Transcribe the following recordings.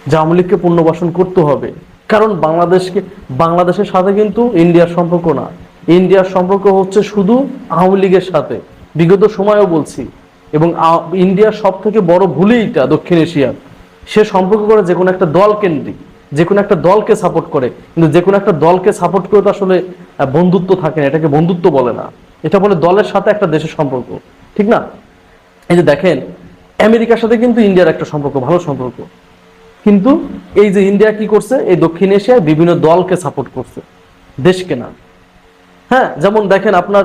যে আওয়ামী লীগকে পুনর্বাসন করতে হবে। কারণ বাংলাদেশের সাথে কিন্তু ইন্ডিয়ার সম্পর্ক না, ইন্ডিয়ার সম্পর্ক হচ্ছে শুধু আওয়ামী লীগের সাথে। বিগত সময়েও বলছি, এবং ইন্ডিয়ার সব থেকে বড় ভুলই এটা দক্ষিণ এশিয়ার, সে সম্পর্ক করে যে কোনো একটা দল কেন্দ্রিক, যে কোনো একটা দলকে সাপোর্ট করে, কিন্তু যে কোনো একটা দলকে সাপোর্ট করে তো আসলে বন্ধুত্ব থাকে না, এটাকে বন্ধুত্ব বলে না, এটা বলে দলের সাথে একটা দেশের সম্পর্ক, ঠিক না? এই যে দেখেন, আমেরিকার সাথে কিন্তু ইন্ডিয়ার একটা সম্পর্ক, ভালো সম্পর্ক, কিন্তু এই যে ইন্ডিয়া কি করছে, এই দক্ষিণ এশিয়ায় বিভিন্ন দলকে সাপোর্ট করছে, দেশকে না। হ্যাঁ, যেমন দেখেন আপনার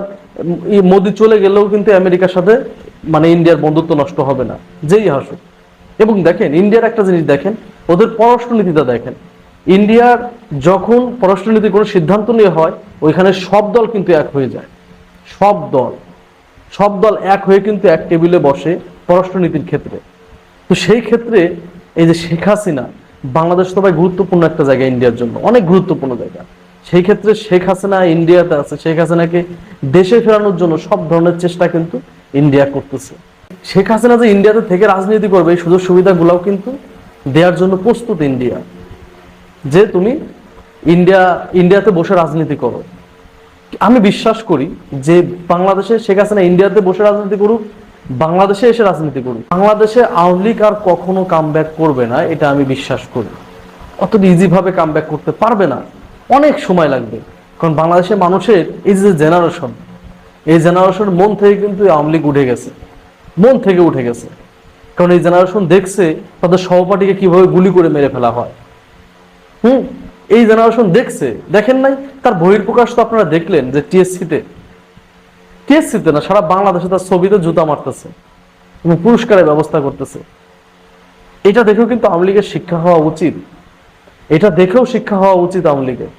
মোদি চলে গেলেও কিন্তু আমেরিকার সাথে মানে ইন্ডিয়ার বন্ধুত্ব নষ্ট হবে না, যেই হাসুক। এবং দেখেন ইন্ডিয়ার একটা জিনিস দেখেন, ওদের পররাষ্ট্রনীতিটা দেখেন। ইন্ডিয়ার যখন পররাষ্ট্রনীতির কোনো সিদ্ধান্ত নিয়ে হয়, ওইখানে সব দল কিন্তু এক হয়ে যায়, সব দল এক হয়ে কিন্তু এক টেবিলে বসে পররাষ্ট্রনীতির ক্ষেত্রে। তো সেই ক্ষেত্রে এই যে শেখ হাসিনা, বাংলাদেশ তো ভাই গুরুত্বপূর্ণ একটা জায়গা ইন্ডিয়ার জন্য, অনেক গুরুত্বপূর্ণ জায়গা। সেই ক্ষেত্রে শেখ হাসিনা ইন্ডিয়াতে আছে, শেখ হাসিনাকে দেশে ফেরানোর জন্য সব ধরনের চেষ্টা কিন্তু ইন্ডিয়া করতেছে। শেখ হাসিনা যে ইন্ডিয়াতে থেকে রাজনীতি করবে, এই সুযোগ সুবিধাগুলোও কিন্তু দেওয়ার জন্য প্রস্তুত ইন্ডিয়া, যে তুমি ইন্ডিয়াতে বসে রাজনীতি করো। আমি বিশ্বাস করি যে বাংলাদেশে শেখ হাসিনা ইন্ডিয়াতে বসে রাজনীতি করুক, বাংলাদেশে এসে রাজনীতি করুক, বাংলাদেশে আওয়ামী লীগ আর কখনো কামব্যাক করবে না, এটা আমি বিশ্বাস করি। অত ইজি ভাবে কামব্যাক করতে পারবে না, অনেক সময় লাগবে। কারণ বাংলাদেশের মানুষের এই যে জেনারেশন, এই জেনারেশন মন থেকে কিন্তু আওয়ামী লীগ উঠে গেছে, মন থেকে উঠে গেছে। কারণ এই জেনারেশন দেখছে তাদের সহপাঠীকে কিভাবে গুলি করে মেরে ফেলা হয়। এই জেনারেশন দেখছে, দেখেন নাই তার বহিঃপ্রকাশ তো আপনারা দেখলেন যে টিএসসিতে না, সারা বাংলাদেশে তার ছবিতে জুতা মারতেছে এবং পুরস্কারের ব্যবস্থা করতেছে। এটা দেখেও কিন্তু আওয়ামী লীগের শিক্ষা হওয়া উচিত, এটা দেখেও শিক্ষা হওয়া উচিত আওয়ামী লীগের।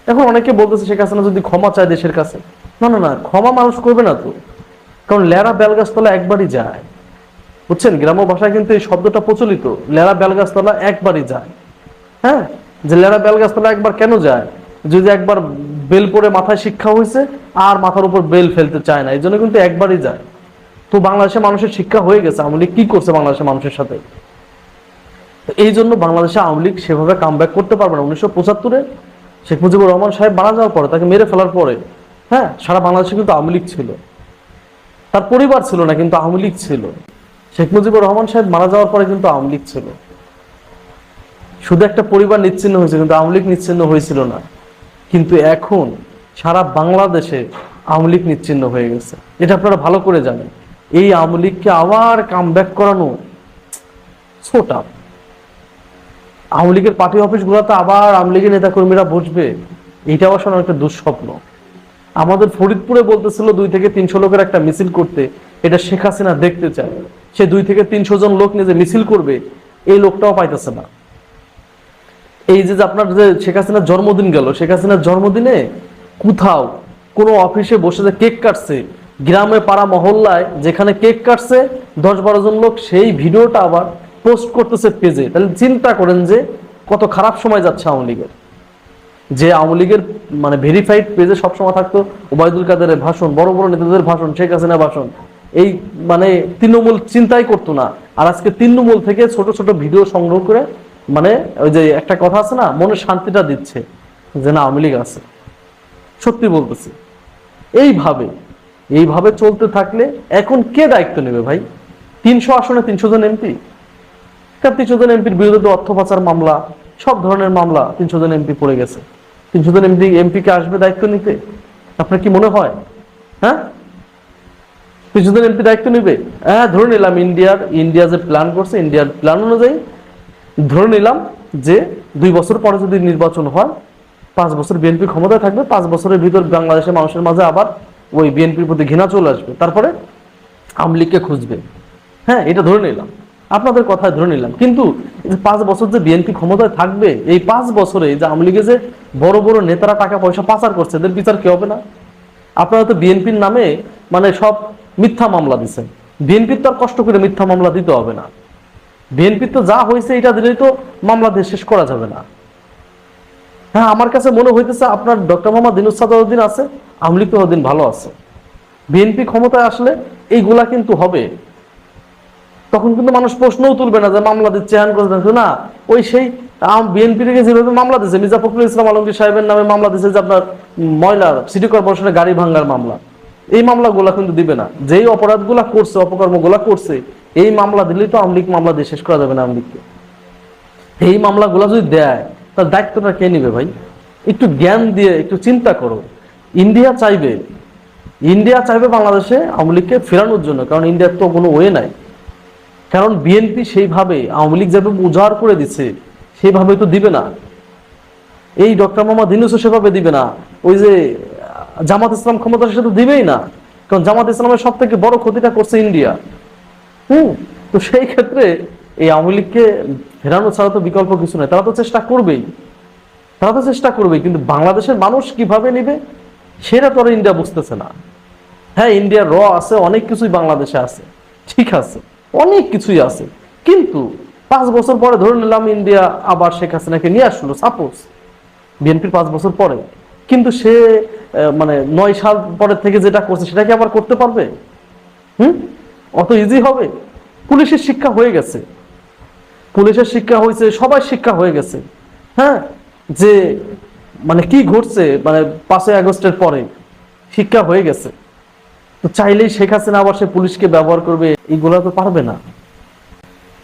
এখন অনেকে বলতেছে শেখ হাসিনা যদি ক্ষমা চায় দেশের কাছে, না না না, ক্ষমা মানুষ করবে না তো। কারণ লেরা বেলগাছতলা একবারই যায়, বুঝছেন? গ্রাম্য ভাষায় কিন্তু এই শব্দটা প্রচলিত, লেরা বেলগাছতলা একবারই যায়। হ্যাঁ, যে লেরা বেলগাছতলা একবার কেন যায়? যদি একবার বেল পরে মাথায় শিক্ষা হয়েছে, আর মাথার উপর বেল ফেলতে চায় না, এই জন্য কিন্তু একবারই যায়। তো বাংলাদেশের মানুষের শিক্ষা হয়ে গেছে আওয়ামী লীগ কি করছে বাংলাদেশের মানুষের সাথে। এই জন্য বাংলাদেশে আওয়ামী লীগ সেভাবে কামব্যাক করতে পারবে না। 1975-এ শেখ মুজিবুর রহমান সাহেব মারা যাওয়ার পরে, তাকে মেরে ফেলার পরে, হ্যাঁ, সারা বাংলাদেশে কিন্তু আওয়ামী লীগ ছিল, তার পরিবার ছিল না কিন্তু আওয়ামী লীগ ছিল। শেখ মুজিবুর রহমান সাহেব মারা যাওয়ার পরে কিন্তু আওয়ামী লীগ ছিল, শুধু একটা পরিবার নিচ্ছিন্ন হয়েছে, কিন্তু আওয়ামী লীগ নিচ্ছিন্ন হয়েছিল না। কিন্তু এখন সারা বাংলাদেশে আওয়ামী লীগ নিচ্ছিন্ন হয়ে গেছে, এটা আপনারা ভালো করে জানেন। এই আওয়ামী লীগকে আবার কামব্যাক করানো সো টাফ। আওয়ামী লীগের পার্টি অফিসগুলোতে আবার আওয়ামী লীগের নেতাকর্মীরা বসবে, এইটাও আসলে একটা দুঃস্বপ্ন। আমাদের ফরিদপুরে বলতেছিল 2 থেকে 300 লোকের একটা মিছিল করতে, এটা শেখ হাসিনা দেখতে চায়। সে 2 থেকে 300 জন লোক নিয়ে যে মিছিল করবে, এই লোকটাও পাইতেছে না। এই যে আপনার যে শেখ হাসিনার জন্মদিন গেল, শেখ হাসিনার জন্মদিনে কোথাও কোনো অফিসে বসে যে কেক কাটছে, গ্রামে পাড়া মহল্লায় যেখানে কেক কাটছে 10-12 জন লোক, সেই ভিডিওটা আবার পোস্ট করতেছে পেজে। তাহলে চিন্তা করেন যে কত খারাপ সময় যাচ্ছে আওয়ামী লীগের। যে আওয়ামী লীগের মানে ভেরিফাইড পেজে সবসময় থাকতো ওবায়দুল কাদেরের ভাষণ, বড় বড় নেতাদের ভাষণ, শেখ হাসিনার ভাষণ, এই মানে তৃণমূল চিন্তাই করতো না। আর আজকে তৃণমূল থেকে ছোট ছোট ভিডিও সংগ্রহ করে, মানে ওই যে একটা কথা আছে না, মনে শান্তিটা দিচ্ছে যে না আওয়ামী লীগ আছে। সত্যি বলতেছি, এইভাবে চলতে থাকলে এখন কে দায়িত্ব নেবে ভাই? 300 আসনে 300 জন এমপি, 300 জন এমপির বিরুদ্ধে অর্থ পাচার মামলা, সব ধরনের মামলা 300 জন এমপি পড়ে গেছে। 300 জন এমপি কে আসবে দায়িত্ব নিতে? আপনার কি মনে হয়? হ্যাঁ, 300 জন এমপি দায়িত্ব নিবে? হ্যাঁ, ধরে নিলাম ইন্ডিয়া যে প্ল্যান করছে, ইন্ডিয়ার প্ল্যান অনুযায়ী ধরে নিলাম যে 2 বছর পরে যদি নির্বাচন হয়, 5 বছর বিএনপি ক্ষমতায় থাকবে, 5 বছরের ভিতর বাংলাদেশের মানুষের মাঝে আবার ওই বিএনপির প্রতি ঘৃণা চলে আসবে, তারপরে আওয়ামী লীগকে খুঁজবে। হ্যাঁ, এটা ধরে নিলাম, আপনাদের কথায় ধরে নিলাম। কিন্তু 5 বছর যে বিএনপি ক্ষমতায় থাকবে, এই 5 বছরে যে আওয়ামী লীগে যে বড় বড় নেতারা টাকা পয়সা পাচার করছে, এদের বিচার কি হবে না? আপনারা তো বিএনপির নামে মানে সব মিথ্যা মামলা দিচ্ছেন। বিএনপির তো আর কষ্ট করে মিথ্যা মামলা দিতে হবে না, বিএনপির তো যা হয়েছে এটা দিলেই তো মামলা দিয়ে শেষ করা যাবে না। হ্যাঁ, আমার কাছে মনে হইতেছে আপনার ডক্টর মোহাম্মদ ইউনূস যতদিন আছে, আওয়ামী লীগ ততদিন ভালো আছে। বিএনপি ক্ষমতায় আসলে এইগুলা কিন্তু হবে। তখন কিন্তু মানুষ প্রশ্নও তুলবে না যে মামলা দিচ্ছে হ্যান করছে না। ওই সেই বিএনপি থেকে যেভাবে মামলা দিচ্ছে, মির্জা ফখরুল ইসলাম আলমগীর সাহেবের নামে মামলা দিচ্ছে যে আপনার ময়লা সিটি কর্পোরেশনের গাড়ি ভাঙার মামলা, এই মামলাগুলা কিন্তু দিবে না। যেই অপরাধগুলা করছে, অপকর্মগুলা করছে, এই মামলা দিলেই তো আওয়ামী লীগ মামলা দিয়ে শেষ করা যাবে না আওয়ামী লীগকে। এই মামলাগুলা যদি দেয় তার দায়িত্বটা কে নিবে ভাই? একটু জ্ঞান দিয়ে একটু চিন্তা করো। ইন্ডিয়া চাইবে বাংলাদেশে আওয়ামী লীগকে ফেরানোর জন্য, কারণ ইন্ডিয়ার তো কোনো ওয়ে নাই। কারণ বিএনপি সেইভাবে আওয়ামী লীগ যেভাবে উজাড় করে দিচ্ছে সেইভাবে তো দিবে না। এই ডক্টর মোহাম্মদ ইউনূসও সেভাবে দিবে না। ওই যে জামাত ইসলাম ক্ষমতার সাথে দিবেই না, কারণ জামাত ইসলামের সব থেকে বড় ক্ষতিটা করছে ইন্ডিয়া। তো সেই ক্ষেত্রে এই আওয়ামী লীগকে ফেরানো ছাড়া তো বিকল্প কিছু নেই। তারা তো চেষ্টা করবেই, কিন্তু বাংলাদেশের মানুষ কিভাবে নিবে সেটা তো ইন্ডিয়া বুঝতেছে না। হ্যাঁ, ইন্ডিয়ার আছে, অনেক কিছুই বাংলাদেশে আছে, ঠিক আছে, অনেক কিছুই আছে, কিন্তু 5 বছর পরে ধরে নিলাম ইন্ডিয়া আবার শেখ হাসিনাকে নিয়ে আসলো, সাপোজ বিএনপির 5 বছর পরে, কিন্তু সে মানে 9 সাল পরের থেকে যেটা করছে সেটা কি আবার করতে পারবে? অত ইজি হবে? পুলিশের শিক্ষা হয়ে গেছে, পুলিশের শিক্ষা হয়েছে, সবাই শিক্ষা হয়ে গেছে। হ্যাঁ, যে মানে কি ঘটছে মানে 5ই আগস্টের পরে শিক্ষা হয়ে গেছে। তো চাইলেই শেখ হাসিনা আবার সে পুলিশকে ব্যবহার করবে, এইগুলা তো পারবে না।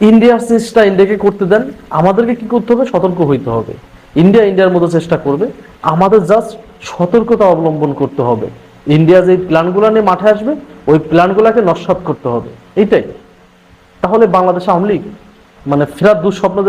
ইন্ডিয়ার চেষ্টা ইন্ডিয়াকে করতে দেন, আমাদেরকে কি করতে হবে? সতর্ক হইতে হবে। ইন্ডিয়ার মতো চেষ্টা করবে, আমাদের জাস্ট সতর্কতা অবলম্বন করতে হবে। ইন্ডিয়া যে প্ল্যানগুলো নিয়ে মাঠে আসবে, ওই প্ল্যানগুলোকে নস্যাৎ করতে হবে, এইটাই। তাহলে বাংলাদেশ আওয়ামী লীগ মানে ফেরার দুঃস্বপ্ন